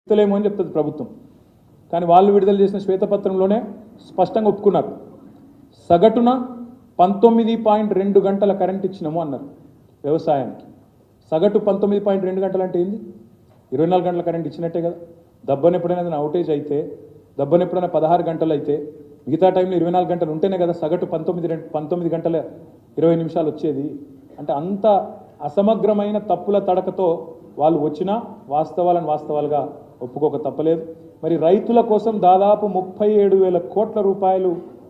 ఇస్తలేమో అని చెప్తుంది ప్రభుత్వం. కానీ వాళ్ళు విడుదల చేసిన శ్వేతపత్రంలోనే స్పష్టంగా ఒప్పుకున్నారు. సగటున 19.2 గంటల కరెంట్ ఇచ్చినాము అన్నారు వ్యవసాయానికి. సగటు 19.2 గంటలు అంటే ఏంది? 24 గంటల కరెంట్ ఇచ్చినట్టే కదా. దబ్బని ఎప్పుడైనా అవుటేజ్ అయితే, దబ్బని ఎప్పుడైనా 16 గంటలు అయితే, మిగతా టైంలో 24 గంటలు ఉంటేనే కదా సగటు 19 గంటల 20 నిమిషాలు వచ్చేది. అంటే అంత అసమగ్రమైన తప్పుల తడకతో వాళ్ళు వచ్చినా వాస్తవాలుగా ఒప్పుకోక తప్పలేదు. మరి రైతుల కోసం దాదాపు 37,000 కోట్ల రూపాయలు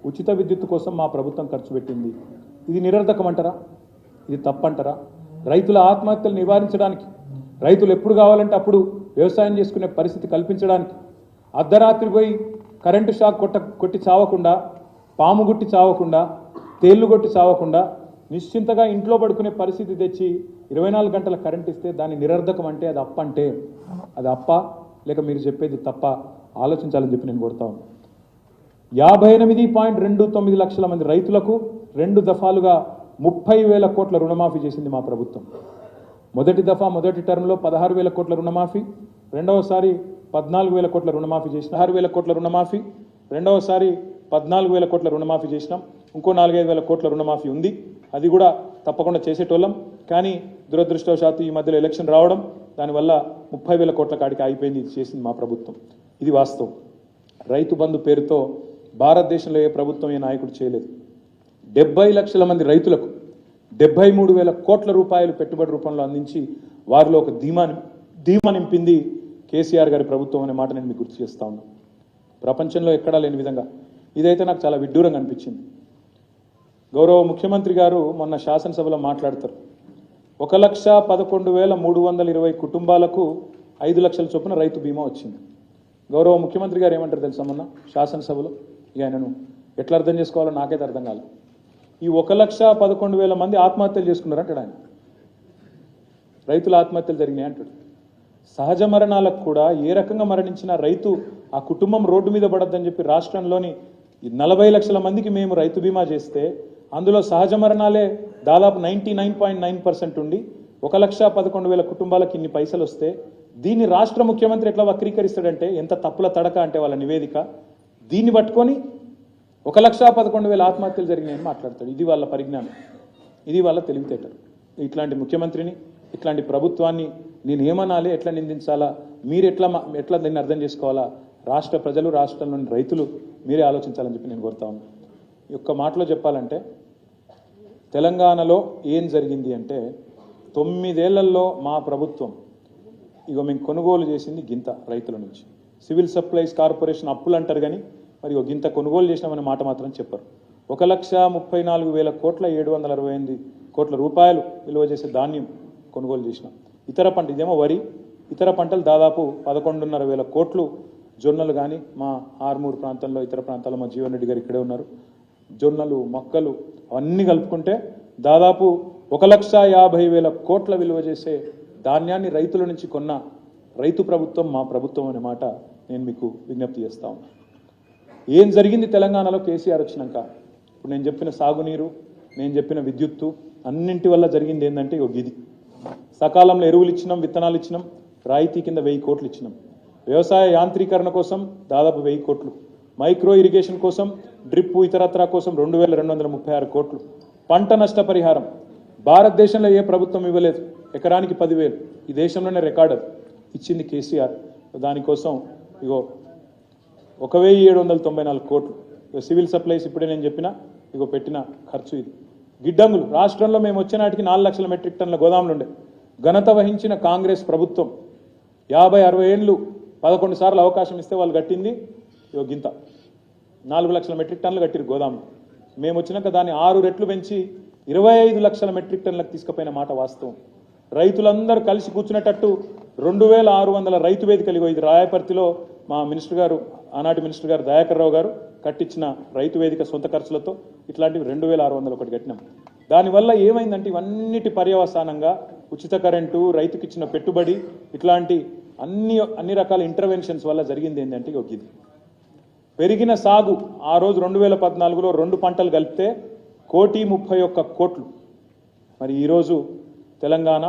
ఉచిత విద్యుత్ కోసం మా ప్రభుత్వం ఖర్చు పెట్టింది. ఇది నిరర్ధకం అంటారా? ఇది తప్పంటారా? రైతుల ఆత్మహత్యలు నివారించడానికి, రైతులు ఎప్పుడు కావాలంటే అప్పుడు వ్యవసాయం చేసుకునే పరిస్థితి కల్పించడానికి, అర్ధరాత్రి పోయి కరెంటు షాక్ కొట్టి చావకుండా, పాము గుట్టి చావకుండా, తేళ్లు కొట్టి చావకుండా నిశ్చింతగా ఇంట్లో పడుకునే పరిస్థితి తెచ్చి 24 గంటల కరెంట్ ఇస్తే దాన్ని నిరర్ధకం అంటే అది అప్ప అంటే అది అప్ప లేక మీరు చెప్పేది తప్ప ఆలోచించాలని చెప్పి నేను కోరుతా ఉన్నాను. 58.29 లక్షల మంది రైతులకు 2 దఫాలుగా 30,000 కోట్ల రుణమాఫీ చేసింది మా ప్రభుత్వం. మొదటి దఫా మొదటి టర్మ్లో 16,000 కోట్ల రుణమాఫీ, రెండవసారి 14,000 కోట్ల రుణమాఫీ చేసిన 6,000 కోట్ల రుణమాఫీ, రెండవసారి 14,000 కోట్ల రుణమాఫీ చేసినాం. ఇంకో 4,500 కోట్ల రుణమాఫీ ఉంది. అది కూడా తప్పకుండా చేసేటోళ్ళం. కానీ దురదృష్టవశాత్తు ఈ మధ్యలో ఎలక్షన్ రావడం, దానివల్ల 30,000 కోట్ల కాడికి ఆగిపోయింది. ఇది చేసింది మా ప్రభుత్వం. ఇది వాస్తవం. రైతు బంధు పేరుతో భారతదేశంలో ఏ ప్రభుత్వం ఏ నాయకుడు చేయలేదు. 70 లక్షల మంది రైతులకు 73,000 కోట్ల రూపాయలు పెట్టుబడి రూపంలో అందించి వారిలో ఒక ధీమా నింపింది కేసీఆర్ గారి ప్రభుత్వం అనే మాట నేను మీకు గుర్తు చేస్తా ఉన్నాను. ప్రపంచంలో ఎక్కడా లేని విధంగా ఇదైతే నాకు చాలా విడ్డూరంగా అనిపించింది. గౌరవ ముఖ్యమంత్రి గారు మొన్న శాసనసభలో మాట్లాడతారు, 1,11,320 కుటుంబాలకు 5 లక్షల చొప్పున రైతు బీమా వచ్చింది. గౌరవ ముఖ్యమంత్రి గారు ఏమంటారు తెలుసా మొన్న శాసనసభలో? ఇక ఆయనను ఎట్లా అర్థం చేసుకోవాలో నాకైతే అర్థం కాలేదు. ఈ 1,11,000 మంది ఆత్మహత్యలు చేసుకున్నారంటాడు ఆయన. రైతుల ఆత్మహత్యలు జరిగినాయి అంటాడు. సహజ మరణాలకు కూడా ఏ రకంగా మరణించిన రైతు ఆ కుటుంబం రోడ్డు మీద పడద్దని చెప్పి రాష్ట్రంలోని 40 లక్షల మందికి మేము రైతు బీమా చేస్తే అందులో సహజ మరణాలే దాదాపు 99.9% ఉండి 1,11,000 కుటుంబాలకు ఇన్ని పైసలు వస్తే దీన్ని రాష్ట్ర ముఖ్యమంత్రి ఎట్లా వక్రీకరిస్తాడంటే ఎంత తప్పుల తడక అంటే వాళ్ళ నివేదిక. దీన్ని పట్టుకొని 1,11,000 ఆత్మహత్యలు జరిగినాయని మాట్లాడతాడు. ఇది వాళ్ళ పరిజ్ఞానం, ఇది వాళ్ళ తెలివితేటలు. ఇట్లాంటి ముఖ్యమంత్రిని, ఇట్లాంటి ప్రభుత్వాన్ని నేను ఏమనాలి, ఎట్లా నిందించాలా, మీరు ఎట్లా దీన్ని అర్థం చేసుకోవాలా, రాష్ట్ర ప్రజలు, రాష్ట్రంలోని రైతులు మీరే ఆలోచించాలని చెప్పి నేను కోరుతా ఉన్నాను. ఈ ఒక్క మాటలో చెప్పాలంటే తెలంగాణలో ఏం జరిగింది అంటే 9 ఏళ్లలో మా ప్రభుత్వం మేము కొనుగోలు చేసింది గింత రైతుల నుంచి. సివిల్ సప్లైస్ కార్పొరేషన్ అప్పులు అంటారు కానీ మరి గింత కొనుగోలు చేసినామనే మాట మాత్రం చెప్పరు. 1,34,000 కోట్ల 768 కోట్ల రూపాయలు విలువ చేసే ధాన్యం కొనుగోలు చేసినాం. ఇతర పంట ఇదేమో వరి, ఇతర పంటలు దాదాపు 11,500 కోట్లు. జొన్నలు కానీ మా ఆర్మూరు ప్రాంతంలో, ఇతర ప్రాంతాల్లో మా జీవన్ రెడ్డి గారు ఇక్కడే ఉన్నారు. జొన్నలు, మొక్కలు అవన్నీ కలుపుకుంటే దాదాపు 1,50,000 కోట్ల విలువ చేసే ధాన్యాన్ని రైతుల నుంచి కొన్న రైతు ప్రభుత్వం మా ప్రభుత్వం అనే మాట నేను మీకు విజ్ఞప్తి చేస్తా ఉన్నాను. ఏం జరిగింది తెలంగాణలో కేసీఆర్ వచ్చినాక? ఇప్పుడు నేను చెప్పిన సాగునీరు, నేను చెప్పిన విద్యుత్తు అన్నింటి వల్ల జరిగింది ఏంటంటే ఇది సకాలంలో ఎరువులు ఇచ్చినాం, విత్తనాలు ఇచ్చినాం, రాయితీ కింద 1000 కోట్లు ఇచ్చినాం. వ్యవసాయ యాంత్రీకరణ కోసం దాదాపు 1000 కోట్లు, మైక్రో ఇరిగేషన్ కోసం, డ్రిప్ ఇతరత్రా కోసం 2,236 కోట్లు, పంట నష్టపరిహారం భారతదేశంలో ఏ ప్రభుత్వం ఇవ్వలేదు, ఎకరానికి 10,000, ఈ దేశంలోనే రికార్డు ఇచ్చింది కేసీఆర్. దానికోసం 1,794 కోట్లు. సివిల్ సప్లైస్ ఇప్పుడే నేను చెప్పిన పెట్టిన ఖర్చు ఇది. గిడ్డంగులు రాష్ట్రంలో మేము వచ్చే నాటికి 4 లక్షల మెట్రిక్ టన్నుల గోదాములు ఉండే. ఘనత వహించిన కాంగ్రెస్ ప్రభుత్వం 50-60 ఏళ్ళు 11 సార్లు అవకాశం ఇస్తే వాళ్ళు కట్టింది గింత 4 లక్షల మెట్రిక్ టన్నులు కట్టిరు గోదాములు. మేము వచ్చినాక దాన్ని 6 రెట్లు పెంచి 25 లక్షల మెట్రిక్ టన్నులకు తీసుకుపోయిన మాట వాస్తవం. రైతులందరూ కలిసి కూర్చునేటట్టు 2,600 రైతు వేదికలు, ఇది రాయపర్తిలో మా మినిస్టర్ గారు, ఆనాటి మినిస్టర్ గారు దయాకర్ రావు గారు కట్టించిన రైతు వేదిక సొంత ఖర్చులతో ఇట్లాంటివి 2,601 కట్టినాం. దానివల్ల ఏమైందంటే ఇవన్నిటి పర్యవసానంగా ఉచిత కరెంటు, రైతుకి ఇచ్చిన పెట్టుబడి, ఇట్లాంటి అన్ని రకాల ఇంటర్వెన్షన్స్ వల్ల జరిగింది ఏంటంటే ఇది పెరిగిన సాగు. ఆ రోజు 2014లో 2 పంటలు కలిపితే 1,31 కోట్లు. మరి ఈరోజు తెలంగాణ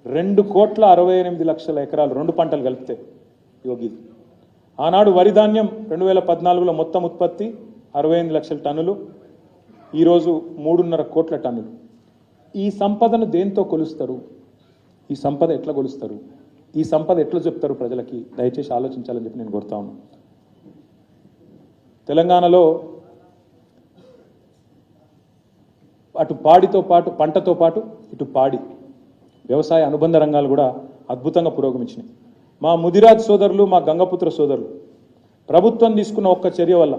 2,68,00,000 ఎకరాలు 2 పంటలు కలిపితే ఇది ఆనాడు వరి ధాన్యం 2014లో మొత్తం ఉత్పత్తి 68 లక్షల టన్నులు, ఈరోజు 3.5 కోట్ల టన్నులు. ఈ సంపదను దేంతో కొలుస్తారు? ఈ సంపద ఎట్లా కొలుస్తారు? ఈ సంపద ఎట్లా చెప్తారు ప్రజలకి? దయచేసి ఆలోచించాలని చెప్పి నేను కోరుతా ఉన్నాను. తెలంగాణలో అటు పాడితో పాటు పంటతో పాటు ఇటు పాడి వ్యవసాయ అనుబంధ రంగాలు కూడా అద్భుతంగా పురోగమించినాయి. మా ముదిరాజ్ సోదరులు, మా గంగపుత్ర సోదరులు ప్రభుత్వం తీసుకున్న ఒక్క చర్య వల్ల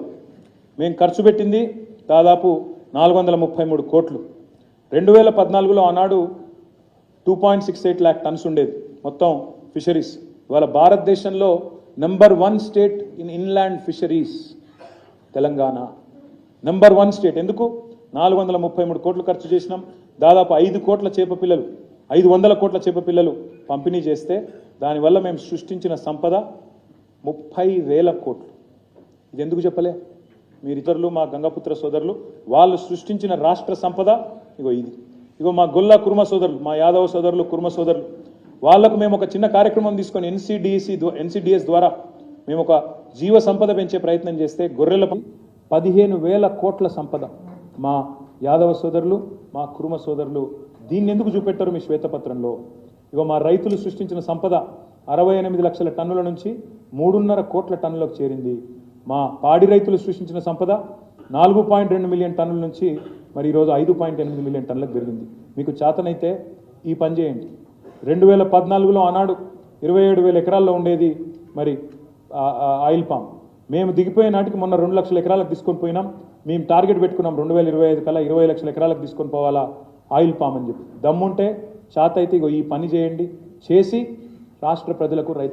మేము ఖర్చు పెట్టింది దాదాపు 433 కోట్లు. 2014లో ఆనాడు 2.68 lakh టన్స్ ఉండేది మొత్తం ఫిషరీస్. ఇవాళ భారతదేశంలో number 1 state in inland fisheries Telangana. Number 1 state. ఎందుకు? 433 కోట్లు ఖర్చు చేసినాం. దాదాపు 5 కోట్ల చేప పిల్లలు, 500 కోట్ల చేప పిల్లలు పంపిణీ చేస్తే దానివల్ల మేము సృష్టించిన సంపద 30,000 కోట్లు. ఇది ఎందుకు చెప్పలే? మీరు ఇతరులు, మా గంగపుత్ర సోదరులు వాళ్ళు సృష్టించిన రాష్ట్ర సంపద ఇగో ఇది. ఇగో మా గొల్ల కుర్మ సోదరులు, మా యాదవ సోదరులు, కుర్మ సోదరులు వాళ్లకు మేము ఒక చిన్న కార్యక్రమం తీసుకొని ఎన్సిడిఎస్ ద్వారా మేము ఒక జీవ సంపద పెంచే ప్రయత్నం చేస్తే గొర్రెల 15,000 కోట్ల సంపద మా యాదవ సోదరులు, మా కుర్మ సోదరులు. దీన్ని ఎందుకు చూపెట్టారు మీ శ్వేతపత్రంలో? ఇగో మా రైతులు సృష్టించిన సంపద 68 లక్షల టన్నుల నుంచి 3.5 కోట్ల టన్నులకు చేరింది. మా పాడి రైతులు సృష్టించిన సంపద 4.2 మిలియన్ టన్నుల నుంచి మరి ఈరోజు 5.8 మిలియన్ టన్నులకు పెరిగింది. మీకు చేతనైతే ఈ పని చేయండి. 2014లో ఆనాడు 27,000 ఎకరాల్లో ఉండేది మరి ఆయిల్ పామ్. మేము దిగిపోయే నాటికి మొన్న 2 లక్షల ఎకరాలకు తీసుకొని పోయినాం. మేము టార్గెట్ పెట్టుకున్నాం 2025 కల్లా 20 లక్షల ఎకరాలకు తీసుకొని పోవాలా ఆయిల్ పామ్ అని చెప్పి. దమ్ముంటే చేత అయితే ఇగో ఈ పని చేయండి. చేసి రాష్ట్ర ప్రజలకు రైతు